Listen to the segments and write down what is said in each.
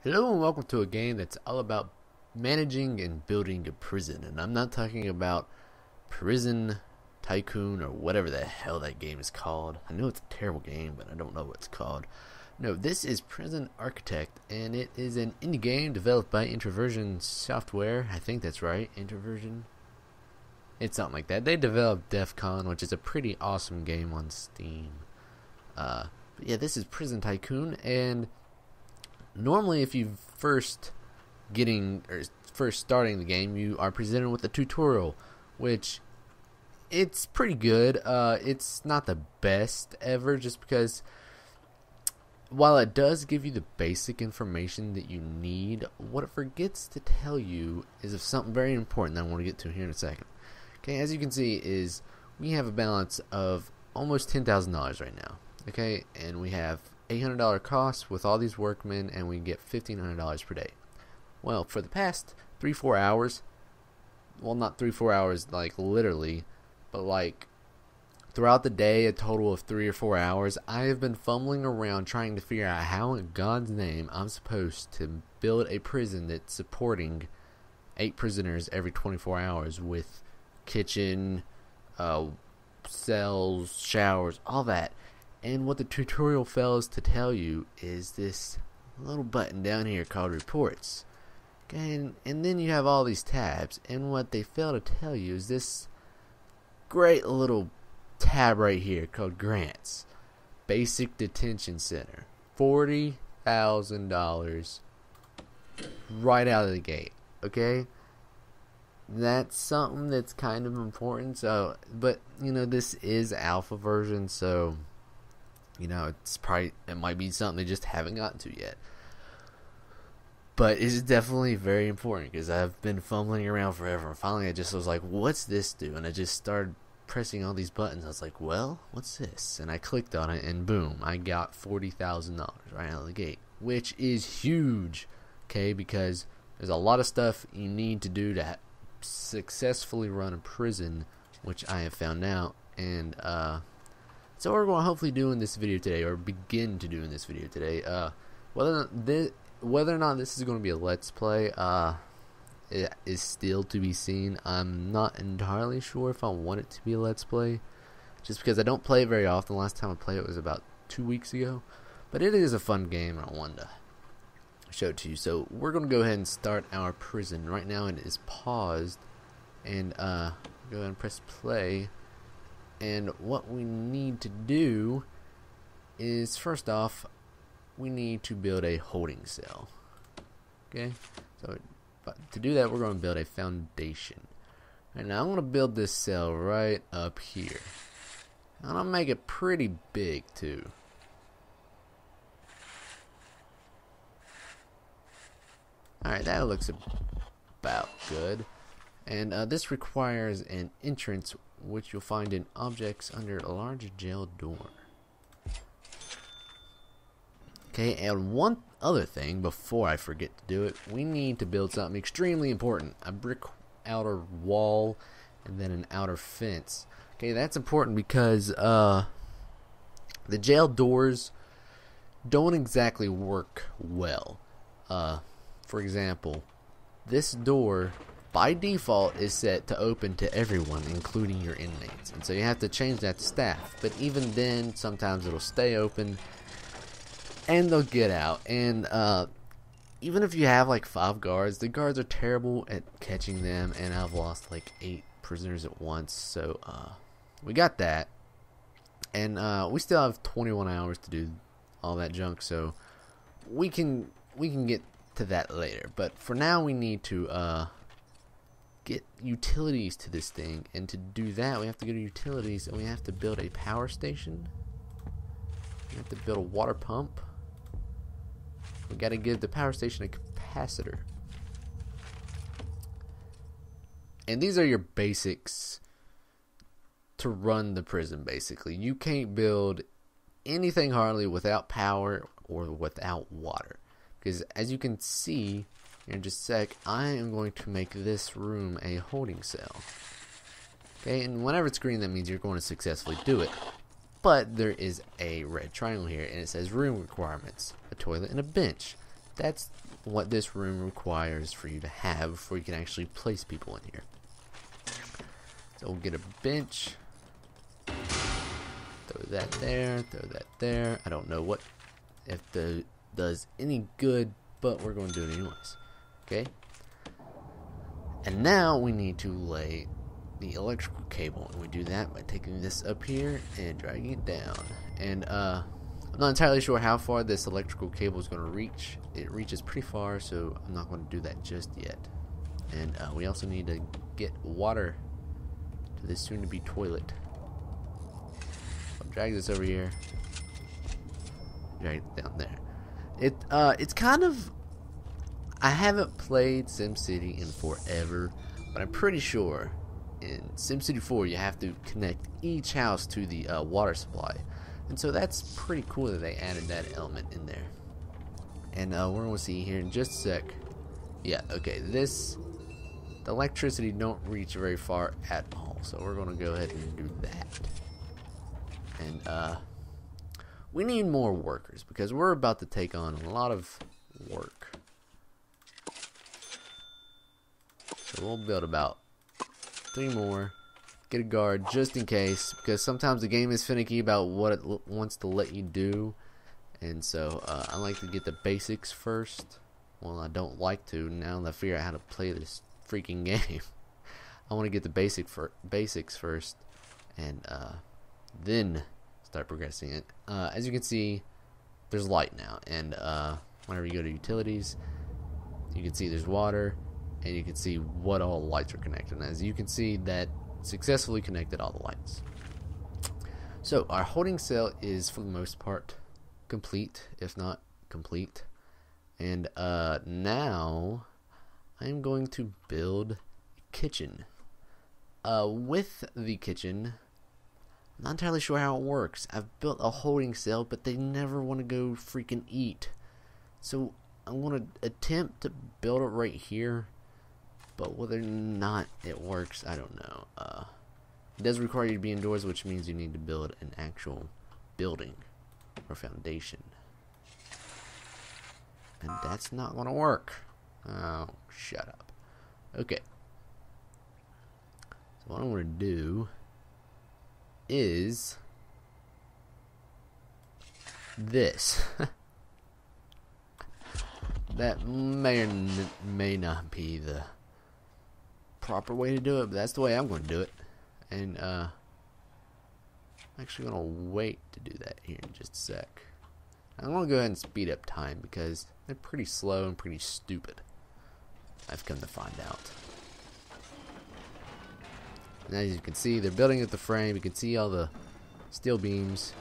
Hello and welcome to a game that's all about managing and building a prison. And I'm not talking about Prison Tycoon or whatever the hell that game is called. I know it's a terrible game, but I don't know what it's called. No, this is Prison Architect, and it is an indie game developed by Introversion Software. I think that's right, Introversion. It's something like that. They developed Defcon, which is a pretty awesome game on Steam. But yeah, this is Prison Tycoon, and normally if you first starting the game, you are presented with a tutorial, which it's pretty good. It's not the best ever, just because while it does give you the basic information that you need, what it forgets to tell you is of something very important that I want to get to here in a second. Okay, as you can see, is we have a balance of almost $10,000 right now. Okay, and we have $800 cost with all these workmen, and we get $1,500 per day. Well, for the past 3-4 hours, well, not 3-4 hours like literally, but like throughout the day, a total of 3 or 4 hours, I have been fumbling around trying to figure out how in God's name I'm supposed to build a prison that's supporting 8 prisoners every 24 hours with kitchen, cells, showers, all that. And what the tutorial fails to tell you is this little button down here called reports. Okay, and then you have all these tabs, and what they fail to tell you is this great little tab right here called grants. Basic Detention Center. $40,000 right out of the gate. Okay? That's something that's kind of important. So, but you know, this is alpha version, so you know, it might be something they just haven't gotten to yet. But it's definitely very important, because I've been fumbling around forever, and finally I just was like, what's this do? And I just started pressing all these buttons. I was like, well, what's this? And I clicked on it, and boom, I got $40,000 right out of the gate, which is huge, okay, because there's a lot of stuff you need to do to successfully run a prison, which I have found out. And so we're going to hopefully do in this video today, or begin to do in this video today. Whether or not this is going to be a let's play, it is still to be seen. I'm not entirely sure if I want it to be a let's play, just because I don't play it very often. The last time I played it was about 2 weeks ago, but it is a fun game, and I wanted to show it to you. So we're going to go ahead and start our prison. Right now it is paused, and go ahead and press play. And what we need to do is, first off, we need to build a holding cell. Okay, so but to do that, we're going to build a foundation. And now I'm going to build this cell right up here. And I'll make it pretty big too. Alright, that looks about good. And this requires an entrance, which you'll find in objects under a large jail door. Okay, and one other thing before I forget to do it, we need to build something extremely important: a brick outer wall and then an outer fence. Okay, that's important because the jail doors don't exactly work well. For example, this door by default is set to open to everyone, including your inmates, and so you have to change that to staff. But even then, sometimes it'll stay open and they'll get out. And even if you have like 5 guards, the guards are terrible at catching them, and I've lost like 8 prisoners at once. So we got that, and we still have 21 hours to do all that junk, so we can get to that later. But for now, we need to get utilities to this thing, and to do that we have to go to utilities, and we have to build a power station. We have to build a water pump. We got to give the power station a capacitor. And these are your basics to run the prison. Basically, you can't build anything hardly without power or without water, because as you can see in just a sec, I am going to make this room a holding cell. Okay, and whenever it's green, that means you're going to successfully do it. But there is a red triangle here, and it says room requirements: a toilet and a bench. That's what this room requires for you to have before you can actually place people in here. So we'll get a bench. Throw that there, throw that there. I don't know what if the does any good, but we're going to do it anyways. Okay? And now we need to lay the electrical cable, and we do that by taking this up here and dragging it down. And I'm not entirely sure how far this electrical cable is going to reach. It reaches pretty far, so I'm not going to do that just yet. And we also need to get water to this soon-to-be toilet. I'll drag this over here. Drag it down there. It's kind of... I haven't played SimCity in forever, but I'm pretty sure in SimCity 4 you have to connect each house to the water supply. And so that's pretty cool that they added that element in there. And we're going to see here in just a sec. Yeah, okay, the electricity don't reach very far at all. So we're going to go ahead and do that. And we need more workers because we're about to take on a lot of work. So we'll build about 3 more. Get a guard just in case, because sometimes the game is finicky about what it wants to let you do. And so I like to get the basics first. Well, I don't like to now that I figure out how to play this freaking game. I want to get the basics first, and then start progressing it. As you can see, there's light now, and whenever you go to utilities, you can see there's water, and you can see what all the lights are connected. And as you can see, that successfully connected all the lights. So our holding cell is for the most part complete, if not complete. And now I'm going to build a kitchen. With the kitchen, I'm not entirely sure how it works. I've built a holding cell, but they never want to go freaking eat. So I'm going to attempt to build it right here. But whether or not it works, I don't know. It does require you to be indoors, which means you need to build an actual building or foundation. And that's not going to work. Oh, shut up. Okay. So what I'm going to do is this. That may or may not be the proper way to do it, but that's the way I'm going to do it. And I'm actually going to wait to do that here in just a sec. I'm going to go ahead and speed up time because they're pretty slow and pretty stupid, I've come to find out. And as you can see, they're building at the frame. You can see all the steel beams.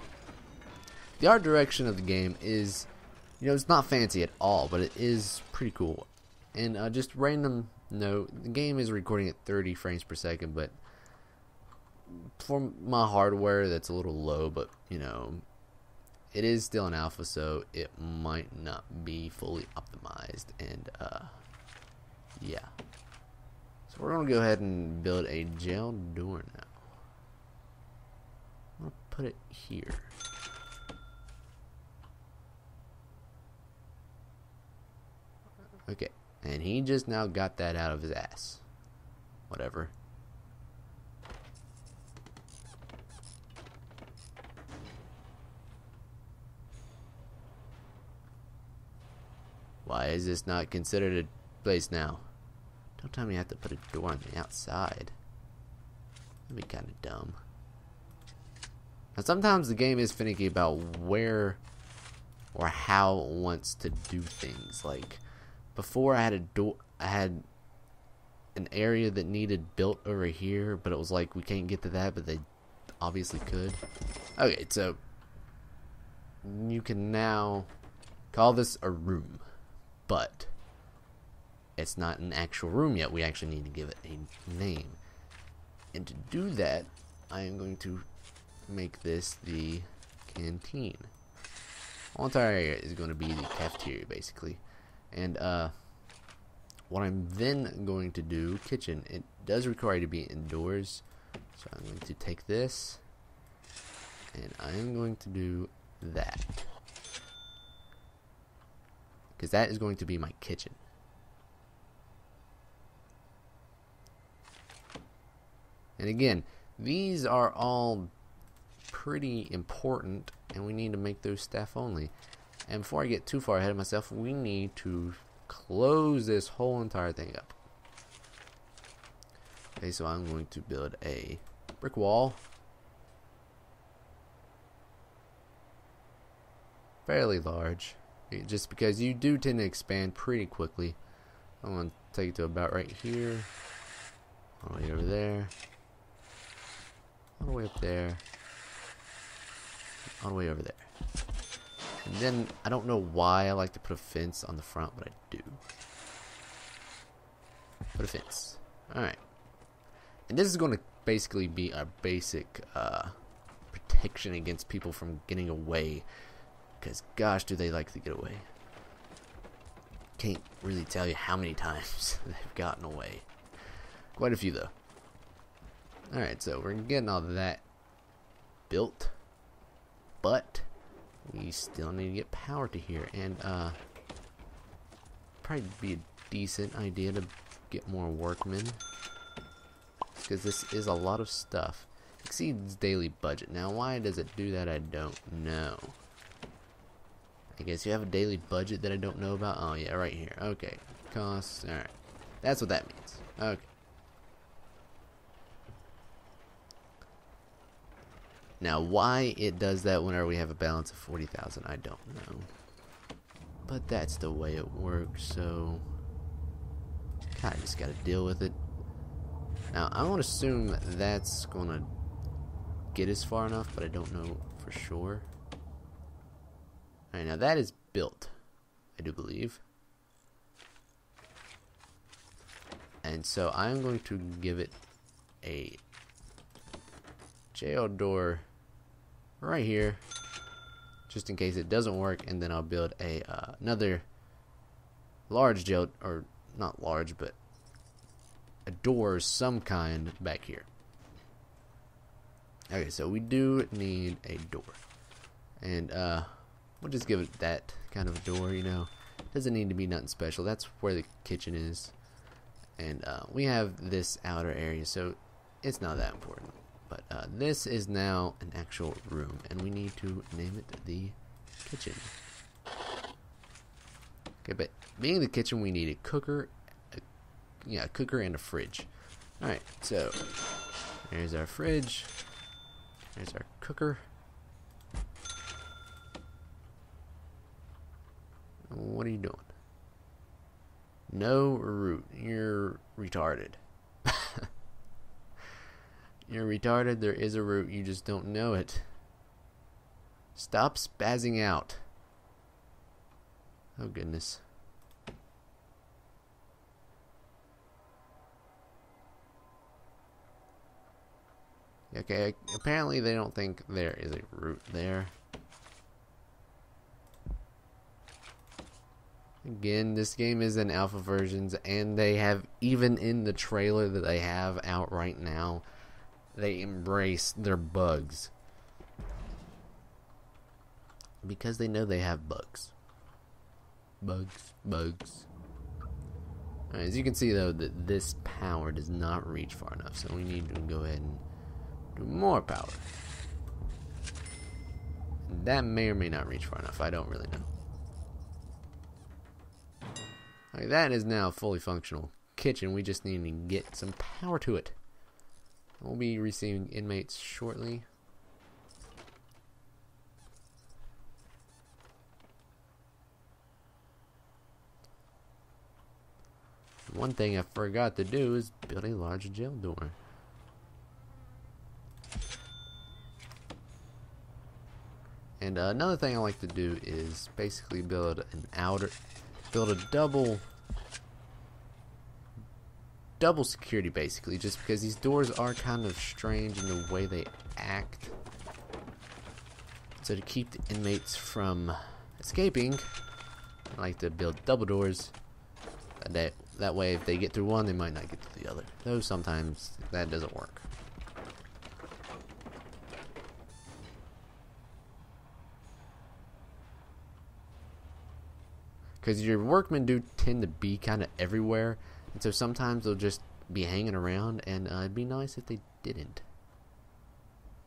The art direction of the game is, you know, it's not fancy at all, but it is pretty cool. And just random note, the game is recording at 30 frames per second, but for my hardware that's a little low, but you know, it is still an alpha, so it might not be fully optimized. And yeah, so we're gonna go ahead and build a jail door now. I'm gonna put it here. Okay, and he just now got that out of his ass. Whatever. Why is this not considered a place now? Don't tell me I have to put a door on the outside. That'd be kind of dumb. Now sometimes the game is finicky about where or how it wants to do things. Like before, I had a door. I had an area that needed built over here, but it was like we can't get to that, but they obviously could. Okay, so you can now call this a room, but it's not an actual room yet. We actually need to give it a name, and to do that, I am going to make this the canteen. All entire area is going to be the cafeteria, basically. And what I'm then going to do, kitchen, it does require you to be indoors. So I'm going to take this, and I am going to do that. because that is going to be my kitchen. And again, these are all pretty important, and we need to make those staff only. And before I get too far ahead of myself, we need to close this whole entire thing up. Okay, so I'm going to build a brick wall. Fairly large, just because you do tend to expand pretty quickly. I'm going to take it to about right here, all the way over there, all the way up there, all the way over there. And then, I don't know why I like to put a fence on the front, but I do. Put a fence. Alright. And this is going to basically be our basic protection against people from getting away. Because gosh, do they like to get away. Can't really tell you how many times they've gotten away. Quite a few though. Alright, so we're getting all that built. But we still need to get power to here. And probably be a decent idea to get more workmen. Because this is a lot of stuff. Exceeds daily budget. Now why does it do that, I don't know. I guess you have a daily budget that I don't know about. Oh yeah, right here. Okay. Costs. Alright. That's what that means. Okay. Now why it does that whenever we have a balance of 40,000, I don't know. But that's the way it works, so kinda just gotta deal with it. Now I want to assume that's gonna get us far enough, but I don't know for sure. Alright, now that is built, I do believe. And so I'm going to give it a jail door right here, just in case it doesn't work, and then I'll build a another large jail, or not large, but a door of some kind back here. Okay, so we do need a door, and we'll just give it that kind of door, you know. Doesn't need to be nothing special. That's where the kitchen is, and we have this outer area, so it's not that important. But this is now an actual room, and we need to name it the kitchen. Okay, but being the kitchen, we need a cooker, a cooker and a fridge. Alright, so there's our fridge, there's our cooker. What are you doing? No root. You're retarded. You're retarded. There is a root. You just don't know it. Stop spazzing out. Oh, goodness. Okay, apparently they don't think there is a root there. Again, this game is in alpha versions, and they have, even in the trailer that they have out right now, they embrace their bugs. Because they know they have bugs. Bugs. Alright, as you can see though, that this power does not reach far enough, so we need to go ahead and do more power. And that may or may not reach far enough, I don't really know. Alright, that is now a fully functional kitchen. We just need to get some power to it. We'll be receiving inmates shortly. One thing I forgot to do is build a large jail door. And another thing I like to do is basically build a double security, basically, just because these doors are kind of strange in the way they act. So to keep the inmates from escaping, I like to build double doors. That way, if they get through one, they might not get to the other. Though sometimes that doesn't work. because your workmen do tend to be kind of everywhere, and so sometimes they'll just be hanging around, and it'd be nice if they didn't.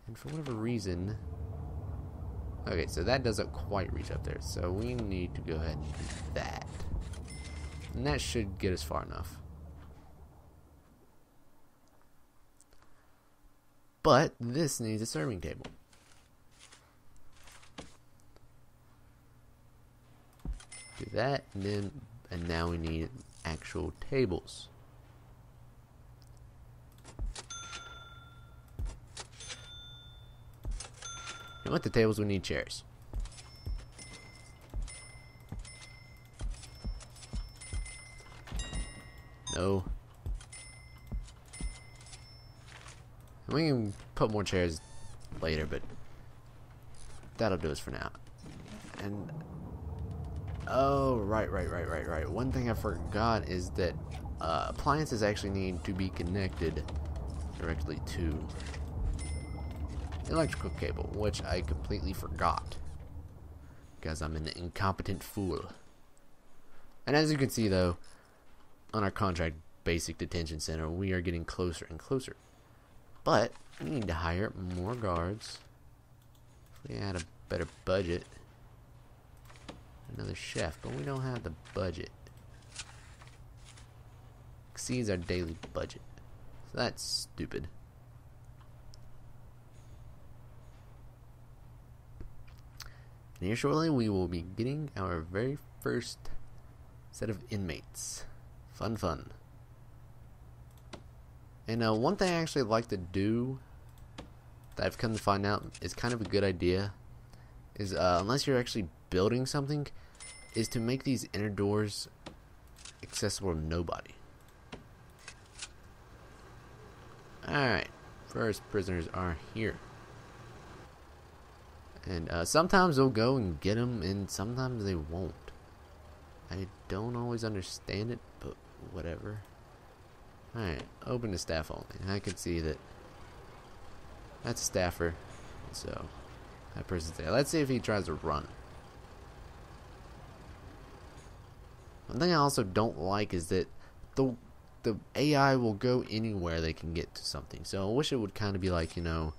And for whatever reason, okay, so that doesn't quite reach up there, so we need to go ahead and do that, and that should get us far enough. But this needs a serving table. Do that, and now we need actual tables. And with the tables, we need chairs. No. We can put more chairs later, but that'll do us for now. And oh, right. One thing I forgot is that appliances actually need to be connected directly to electrical cable, which I completely forgot because I'm an incompetent fool. And as you can see, though, on our contract basic detention center, we are getting closer and closer. But we need to hire more guards. If we had a better budget, another chef, but we don't have the budget. Exceeds our daily budget, so that's stupid. And here shortly we will be getting our very first set of inmates. Fun. And one thing I actually like to do that I've come to find out is kind of a good idea is unless you're actually building something, is to make these inner doors accessible to nobody. Alright, first prisoners are here. And sometimes they'll go and get them, and sometimes they won't. I don't always understand it, but whatever. Alright, open to staff only. I can see that that's a staffer, so that person's there. Let's see if he tries to run. One thing I also don't like is that the AI will go anywhere they can get to something. So I wish it would kind of be like, you know,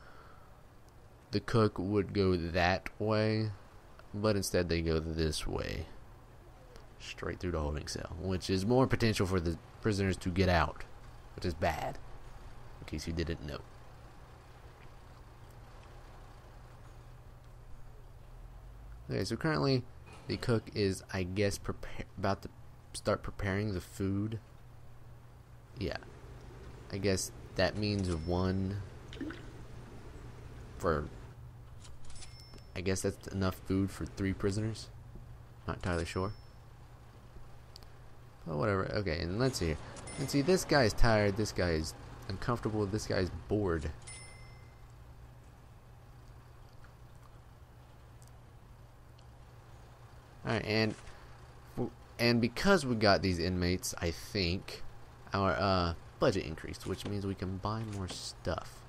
the cook would go that way, but instead they go this way. Straight through the holding cell, which is more potential for the prisoners to get out, which is bad, in case you didn't know. Okay, so currently the cook is, I guess, about to start preparing the food. Yeah, I guess that means one for, I guess that's enough food for 3 prisoners. Not entirely sure. But whatever. Okay, and let's see here. And see, this guy's tired, this guy is uncomfortable, this guy's bored. Alright, and because we got these inmates, I think our budget increased, which means we can buy more stuff.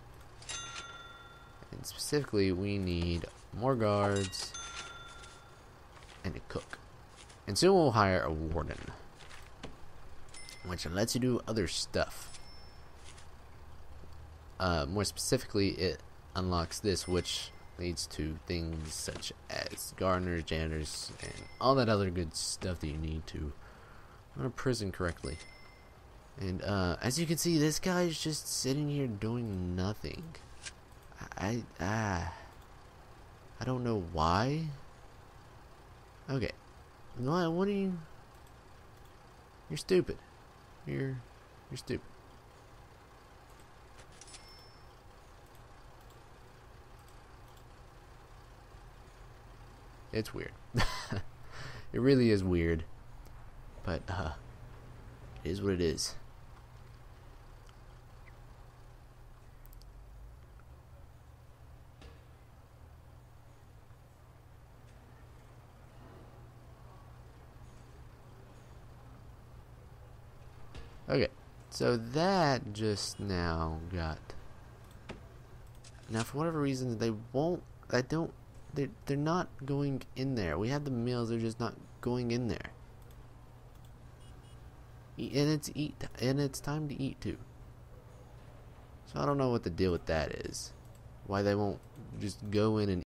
And specifically, we need more guards and a cook. And soon we'll hire a warden, which lets you do other stuff. More specifically, it unlocks this, which leads to things such as gardeners, janitors, and all that other good stuff that you need to run a prison correctly. And as you can see, this guy's just sitting here doing nothing. I don't know why. Okay, what are you? You're stupid. You're stupid. It's weird. It really is weird. But it is what it is. Okay, so that just now got. Now, for whatever reason, they won't. They're not going in there. We have the meals. They're just not going in there. and it's time to eat too. So I don't know what the deal with that is. Why they won't just go in and